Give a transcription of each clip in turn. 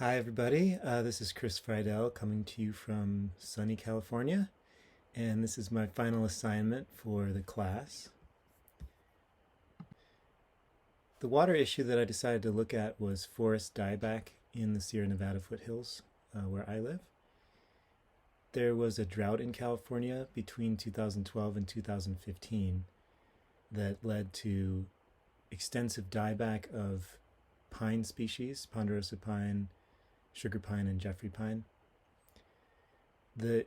Hi everybody, this is Chris Friedel coming to you from sunny California, and this is my final assignment for the class. The water issue that I decided to look at was forest dieback in the Sierra Nevada foothills where I live. There was a drought in California between 2012 and 2015 that led to extensive dieback of pine species, ponderosa pine, sugar pine, and Jeffrey pine. The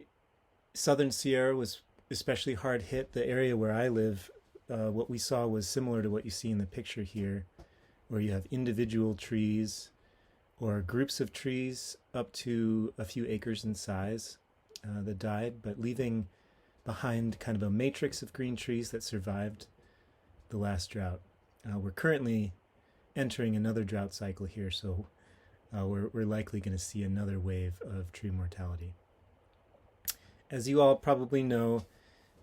southern Sierra was especially hard hit. The area where I live, what we saw was similar to what you see in the picture here, where you have individual trees or groups of trees up to a few acres in size that died, but leaving behind kind of a matrix of green trees that survived the last drought. We're currently entering another drought cycle here, so we're likely going to see another wave of tree mortality. As you all probably know,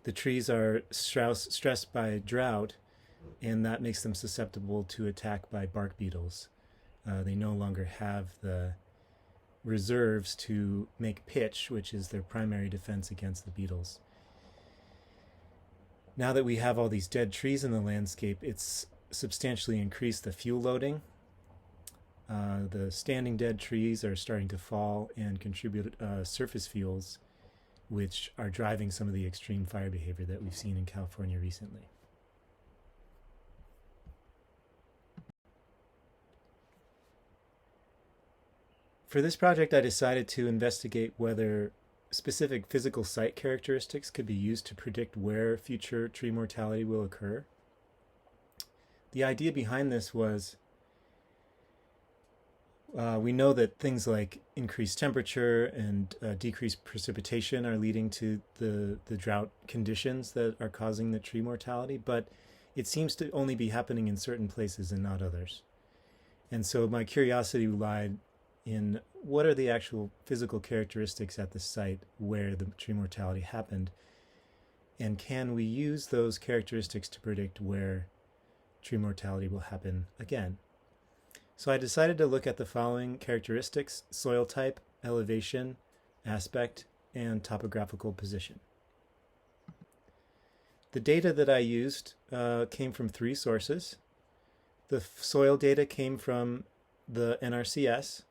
the trees are stressed by drought, and that makes them susceptible to attack by bark beetles. They no longer have the reserves to make pitch, which is their primary defense against the beetles. Now that we have all these dead trees in the landscape, it's substantially increased the fuel loading. The standing dead trees are starting to fall and contribute surface fuels, which are driving some of the extreme fire behavior that we've seen in California recently. For this project, I decided to investigate whether specific physical site characteristics could be used to predict where future tree mortality will occur. The idea behind this was we know that things like increased temperature and decreased precipitation are leading to the drought conditions that are causing the tree mortality, but it seems to only be happening in certain places and not others. And so my curiosity lied in what are the actual physical characteristics at the site where the tree mortality happened, and can we use those characteristics to predict where tree mortality will happen again? So I decided to look at the following characteristics: soil type, elevation, aspect, and topographical position. The data that I used came from three sources. The soil data came from the NRCS.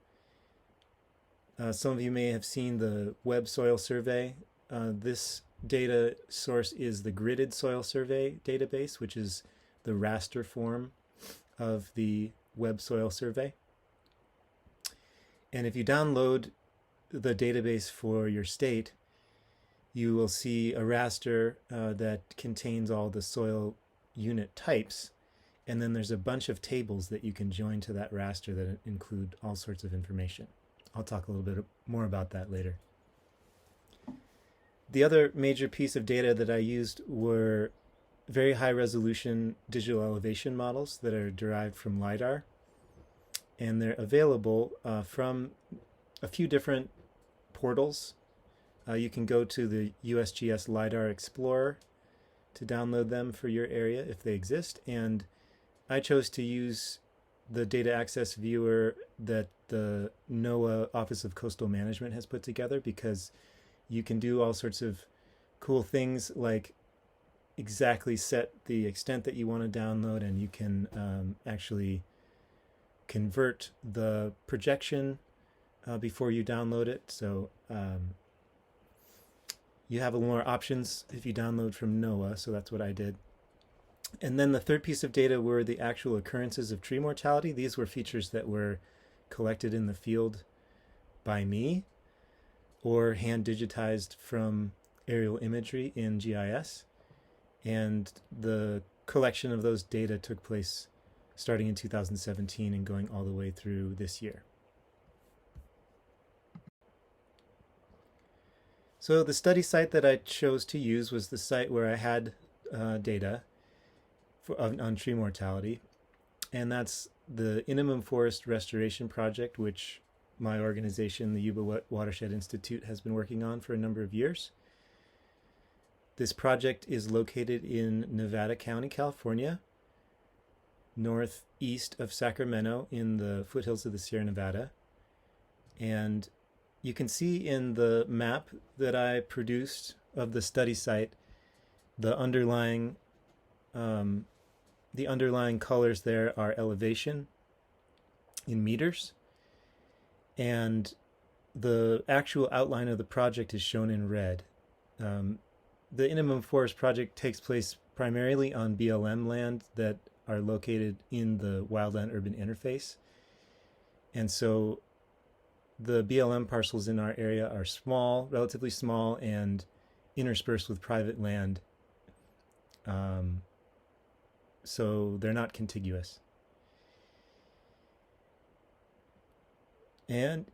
Some of you may have seen the Web Soil Survey. This data source is the Gridded Soil Survey database, which is the raster form of the Web Soil Survey. And if you download the database for your state, you will see a raster that contains all the soil unit types, and then there's a bunch of tables that you can join to that raster that include all sorts of information. I'll talk a little bit more about that later. The other major piece of data that I used were very high resolution digital elevation models that are derived from LiDAR, and they're available from a few different portals. You can go to the USGS LiDAR Explorer to download them for your area if they exist, and I chose to use the data access viewer that the NOAA Office of Coastal Management has put together, because you can do all sorts of cool things like exactly set the extent that you want to download, and you can actually convert the projection before you download it. So you have a little more options if you download from NOAA, so that's what I did. And then the third piece of data were the actual occurrences of tree mortality. These were features that were collected in the field by me or hand digitized from aerial imagery in GIS. And the collection of those data took place starting in 2017 and going all the way through this year. So the study site that I chose to use was the site where I had data on tree mortality, and that's the Inamum Forest Restoration Project, which my organization, the Yuba Watershed Institute, has been working on for a number of years. This project is located in Nevada County, California, northeast of Sacramento in the foothills of the Sierra Nevada. And you can see in the map that I produced of the study site, the underlying colors there are elevation in meters, and the actual outline of the project is shown in red. The Intimum Forest project takes place primarily on BLM land that are located in the wildland urban interface. And so the BLM parcels in our area are small, relatively small, and interspersed with private land. So they're not contiguous. And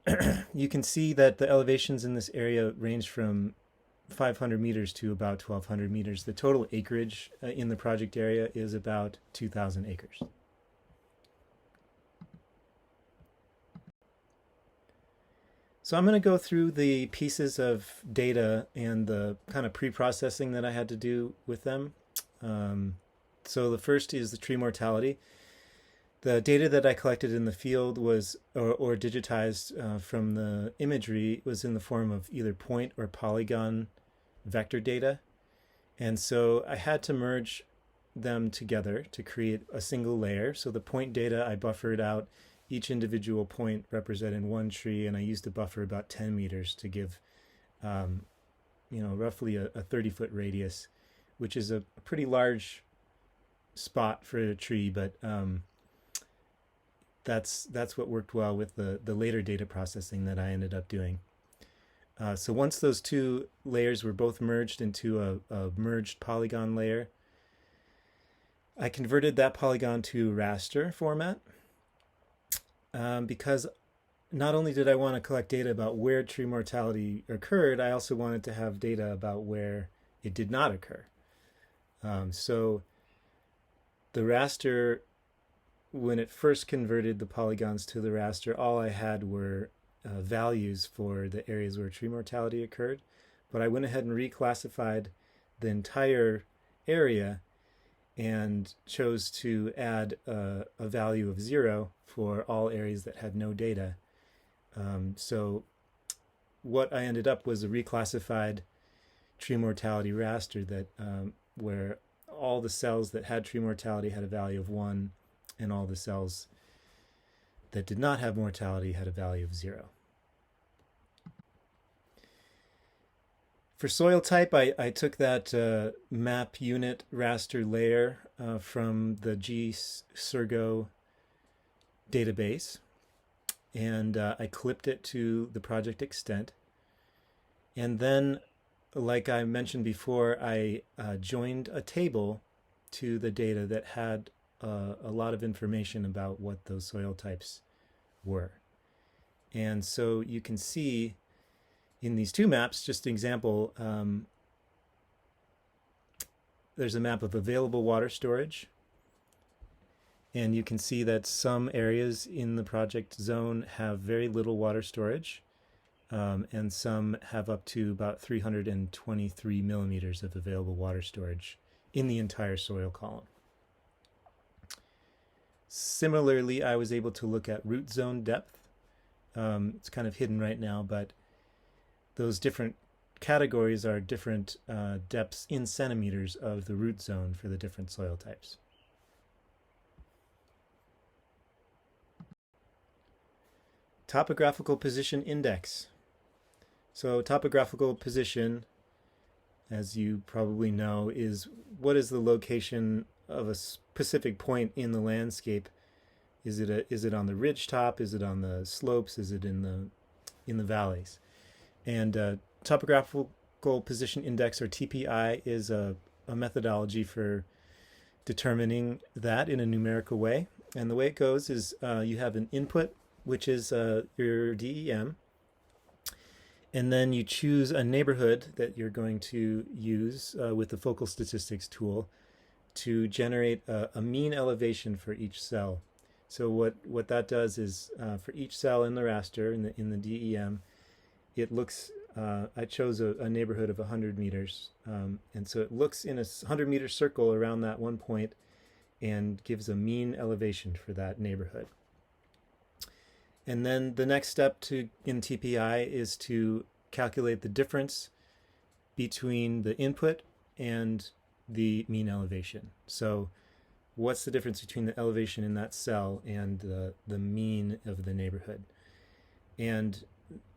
you can see that the elevations in this area range from 500 meters to about 1,200 meters. The total acreage in the project area is about 2,000 acres. So I'm going to go through the pieces of data and the kind of pre-processing that I had to do with them. So the first is the tree mortality. The data that I collected in the field was, or digitized from the imagery, was in the form of either point or polygon vector data. And so I had to merge them together to create a single layer. So the point data, I buffered out each individual point represented one tree, and I used to buffer about 10 meters to give, roughly a 30-foot radius, which is a pretty large spot for a tree, but that's what worked well with the later data processing that I ended up doing. So once those two layers were both merged into a merged polygon layer, I converted that polygon to raster format because not only did I want to collect data about where tree mortality occurred, I also wanted to have data about where it did not occur. So the raster, when it first converted the polygons to the raster, all I had were values for the areas where tree mortality occurred. But I went ahead and reclassified the entire area and chose to add a value of 0 for all areas that had no data. So what I ended up was a reclassified tree mortality raster that where all the cells that had tree mortality had a value of 1, and all the cells that did not have mortality had a value of 0. For soil type, I took that map unit raster layer from the GSurgo database, and I clipped it to the project extent. And then, like I mentioned before, I joined a table to the data that had a lot of information about what those soil types were. And so you can see in these two maps, just an example, there's a map of available water storage. And you can see that some areas in the project zone have very little water storage, and some have up to about 323 millimeters of available water storage in the entire soil column. Similarly, I was able to look at root zone depth. It's kind of hidden right now, but those different categories are different depths in centimeters of the root zone for the different soil types. Topographical position index. So topographical position, as you probably know, is what is the location of a specific point in the landscape. Is it on the ridge top? Is it on the slopes? Is it in the valleys? And topographical position index, or TPI, is a methodology for determining that in a numerical way. And the way it goes is you have an input, which is your DEM, and then you choose a neighborhood that you're going to use with the focal statistics tool to generate a mean elevation for each cell. So what that does is for each cell in the raster, in the DEM, it looks, I chose a neighborhood of 100 meters. And so it looks in a 100-meter circle around that one point and gives a mean elevation for that neighborhood. And then the next step in TPI is to calculate the difference between the input and the mean elevation. So what's the difference between the elevation in that cell and the mean of the neighborhood? And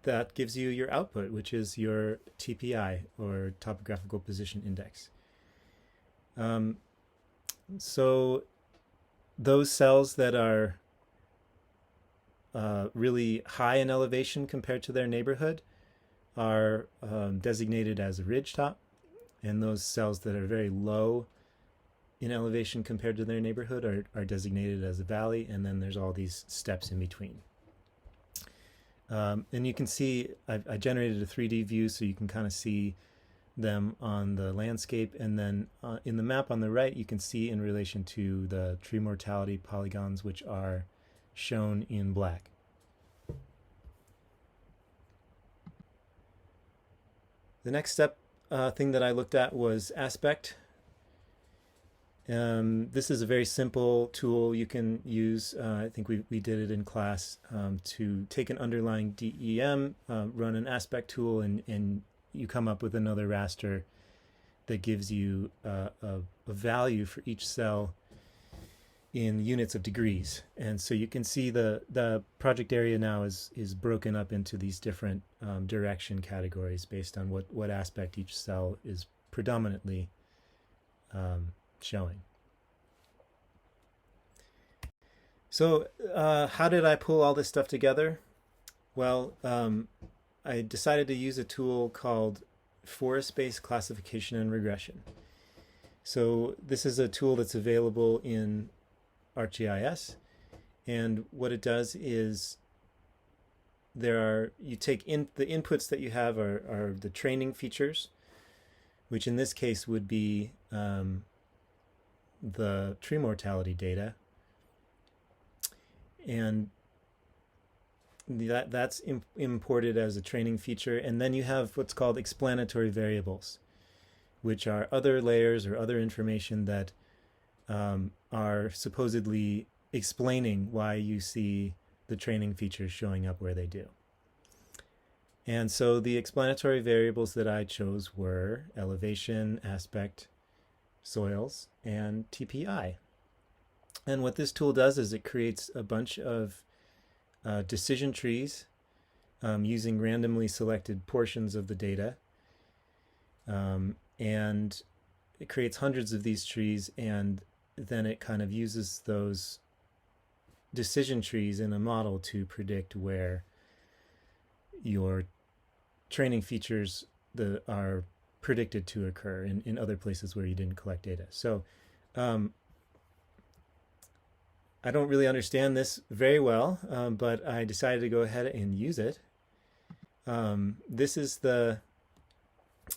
that gives you your output, which is your TPI, or topographical position index. So those cells that are really high in elevation compared to their neighborhood are designated as a ridge top, and those cells that are very low in elevation compared to their neighborhood are designated as a valley, and then there's all these steps in between. And you can see I generated a 3D view so you can kind of see them on the landscape, and then in the map on the right you can see in relation to the tree mortality polygons, which are shown in black. The next step thing that I looked at was aspect. This is a very simple tool you can use. I think we did it in class, to take an underlying DEM, run an aspect tool, and you come up with another raster that gives you a value for each cell in units of degrees. And so you can see the project area now is broken up into these different direction categories based on what aspect each cell is predominantly showing. So how did I pull all this stuff together? Well, I decided to use a tool called forest-based classification and regression. So this is a tool that's available in ArcGIS, and what it does is you take the inputs that you have are the training features, which in this case would be the tree mortality data, and that's imported as a training feature. And then you have what's called explanatory variables, which are other layers or other information that are supposedly explaining why you see the training features showing up where they do. And so the explanatory variables that I chose were elevation, aspect, soils, and TPI. And what this tool does is it creates a bunch of decision trees using randomly selected portions of the data. And it creates hundreds of these trees, and then it kind of uses those decision trees in a model to predict where your training features are predicted to occur in other places where you didn't collect data. So I don't really understand this very well, but I decided to go ahead and use it. This is the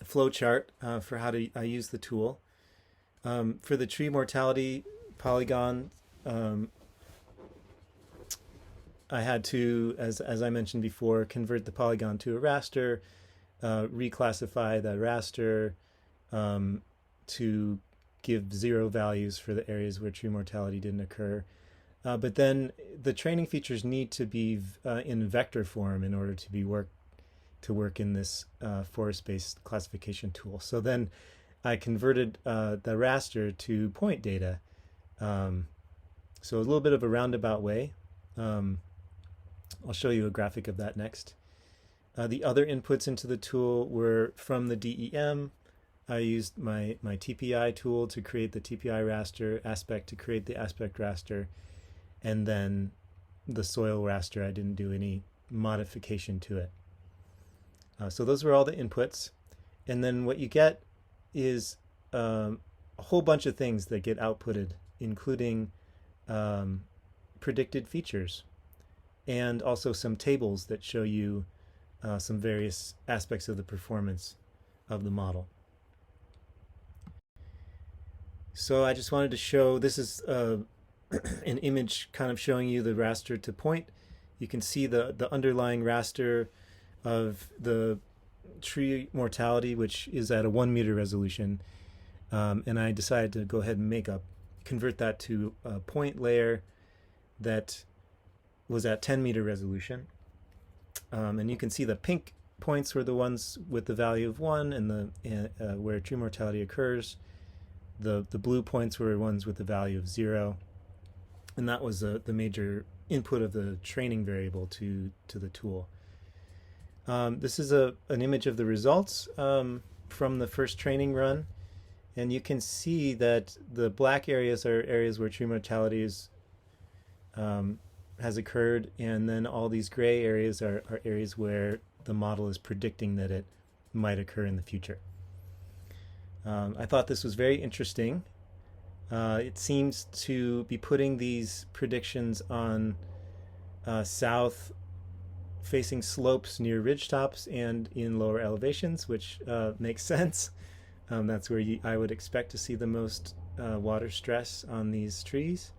flow chart for how I use the tool. For the tree mortality polygon, I had to, as I mentioned before, convert the polygon to a raster, reclassify the raster to give 0 values for the areas where tree mortality didn't occur. But then the training features need to be in vector form in order to work in this forest-based classification tool. So then I converted the raster to point data. So a little bit of a roundabout way. I'll show you a graphic of that next. The other inputs into the tool were from the DEM. I used my TPI tool to create the TPI raster, aspect to create the aspect raster, and then the soil raster, I didn't do any modification to it. So those were all the inputs. And then what you get is a whole bunch of things that get outputted, including predicted features, and also some tables that show you some various aspects of the performance of the model. So I just wanted to show, this is an image kind of showing you the raster to point. You can see the underlying raster of the tree mortality, which is at a 1 meter resolution. And I decided to go ahead and convert that to a point layer that was at 10-meter resolution. And you can see the pink points were the ones with the value of 1 and where true mortality occurs. The blue points were ones with the value of 0. And that was the major input of the training variable to the tool. This is an image of the results from the first training run. And you can see that the black areas are areas where true mortality has occurred, and then all these gray areas are areas where the model is predicting that it might occur in the future. I thought this was very interesting. It seems to be putting these predictions on south-facing slopes near ridgetops and in lower elevations, which makes sense. That's where I would expect to see the most water stress on these trees.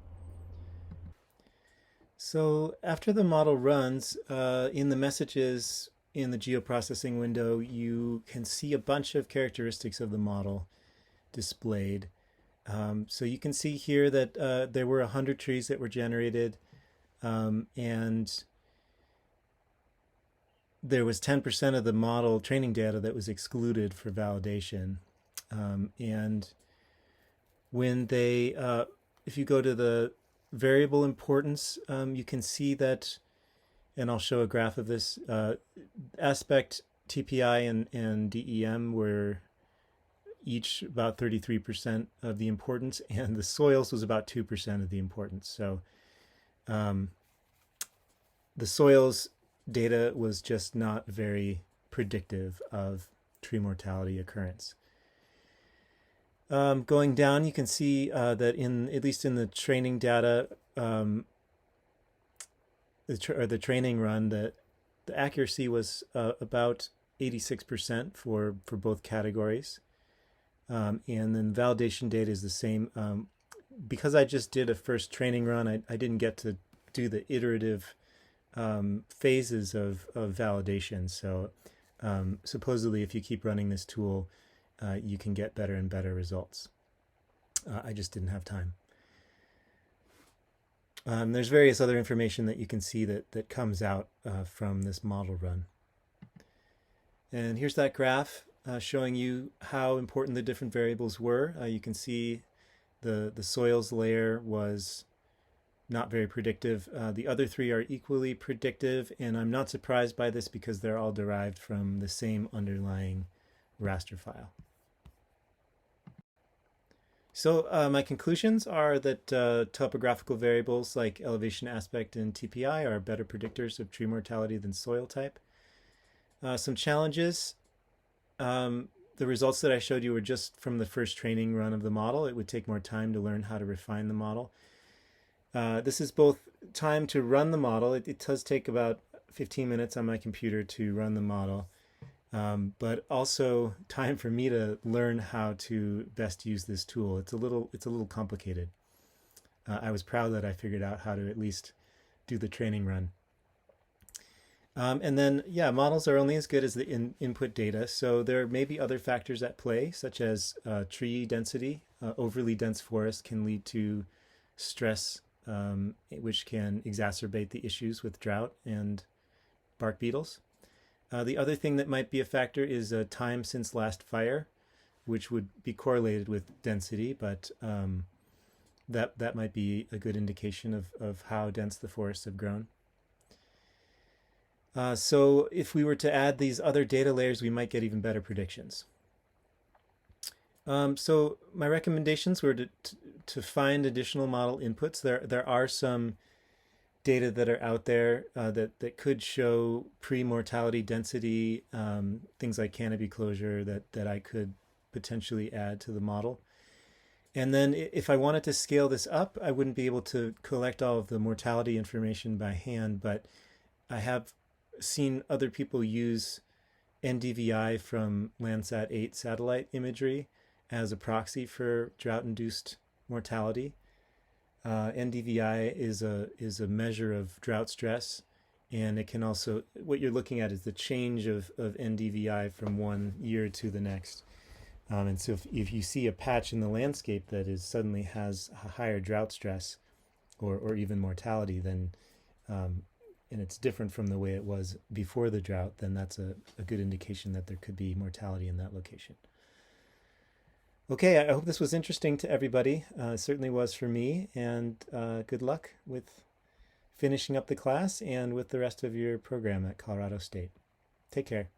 So after the model runs, in the messages in the geoprocessing window, you can see a bunch of characteristics of the model displayed. So you can see here that there were 100 trees that were generated, and there was 10% of the model training data that was excluded for validation. And when if you go to the variable importance, you can see that, and I'll show a graph of this, aspect, TPI, and DEM were each about 33% of the importance, and the soils was about 2% of the importance. So the soils data was just not very predictive of tree mortality occurrence. Going down, you can see that at least in the training data, the training run, the accuracy was about 86% for both categories. And then validation data is the same. Because I just did a first training run, I didn't get to do the iterative phases of validation. So supposedly if you keep running this tool, you can get better and better results. I just didn't have time. There's various other information that you can see that comes out from this model run. And here's that graph showing you how important the different variables were. You can see the soils layer was not very predictive. The other three are equally predictive, and I'm not surprised by this because they're all derived from the same underlying raster file. So my conclusions are that topographical variables like elevation aspect and TPI are better predictors of tree mortality than soil type. Some challenges. The results that I showed you were just from the first training run of the model. It would take more time to learn how to refine the model. This is both time to run the model. It does take about 15 minutes on my computer to run the model. But also time for me to learn how to best use this tool. It's a little complicated. I was proud that I figured out how to at least do the training run. And then, yeah, models are only as good as the input data. So there may be other factors at play, such as tree density. Overly dense forest can lead to stress, which can exacerbate the issues with drought and bark beetles. The other thing that might be a factor is time since last fire, which would be correlated with density, but that might be a good indication of how dense the forests have grown. So if we were to add these other data layers, we might get even better predictions. So my recommendations were to find additional model inputs. There are some data that are out there that could show pre-mortality density, things like canopy closure that I could potentially add to the model. And then if I wanted to scale this up, I wouldn't be able to collect all of the mortality information by hand, but I have seen other people use NDVI from Landsat 8 satellite imagery as a proxy for drought-induced mortality. NDVI is a measure of drought stress, and it can also, what you're looking at is the change of NDVI from one year to the next. And so if you see a patch in the landscape that suddenly has a higher drought stress or even mortality, then and it's different from the way it was before the drought, then that's a good indication that there could be mortality in that location. Okay, I hope this was interesting to everybody. It certainly was for me, and good luck with finishing up the class and with the rest of your program at Colorado State. Take care.